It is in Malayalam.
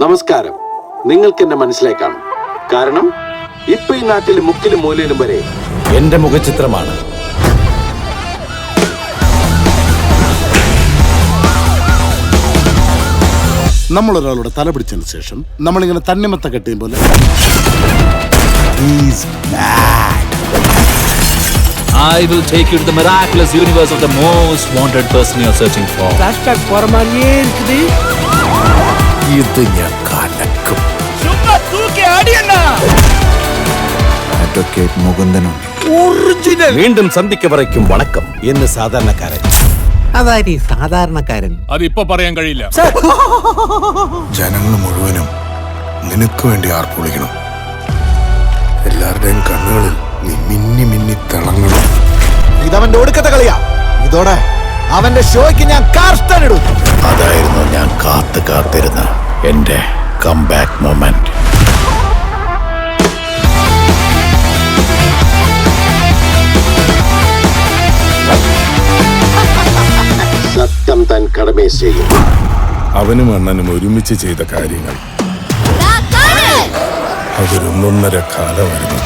നമസ്കാരം. നിങ്ങൾക്ക് എന്നെ മനസ്സിലാക്കാം. കാരണം ഇപ്പൊ ഈ നാട്ടിൽ മുക്കിലും മൂലയിലും വരെ എന്റെ മുഖചിത്രമാണ്. നമ്മളൊരാളുടെ തല പിടിച്ചതിന് ശേഷം നമ്മളിങ്ങനെ തന്നിമത്ത കെട്ടിയും പോലെ I will take you to the miraculous universe of the most wanted person you're searching for. Flashback போற மாதிரியே இருக்குது. ഇത് ഞാൻ കലക്കും. சும்மா தூக்கி அடியண்ணா. അഡ്വക്കേറ്റ് മുകുന്ദനുണ്ട്. ഒറിജിനൽ. വീണ്ടും സന്ധിക്ക് പറയ്ക്കും വണക്കം എന്ന് സാധാരണക്കാരൻ. അതാരി സാധാരണക്കാരൻ. അതിപ്പോ പറയാൻ കഴിയില്ല. ജനങ്ങൾ മുഴുവനും നിനക്ക് വേണ്ടി ആർപ്പുളിക്കണം. എല്ലാവരുടെയും കണ്ണുകളിൽ നീ മിന്നി മിന്നി തിളങ്ങണം. ഇതവന്റെ ഒടുക്കത്തെ കളിയാ. ഇതോടെ അവന്റെ ഷോയ്ക്ക് ഞാൻ കാർസ്റ്റൺ ഇടും. അതായിരുന്നു ഞാൻ കാത്തിരുന്ന എന്റെ കംബാക്ക് മൊമെന്റ്. സത്യം താൻ കടമേ ചെയ്യും. അവനും അണ്ണനും ഒരുമിച്ച് ചെയ്ത കാര്യങ്ങൾ അതൊരൊന്നൊന്നര കാലമായിരുന്നു.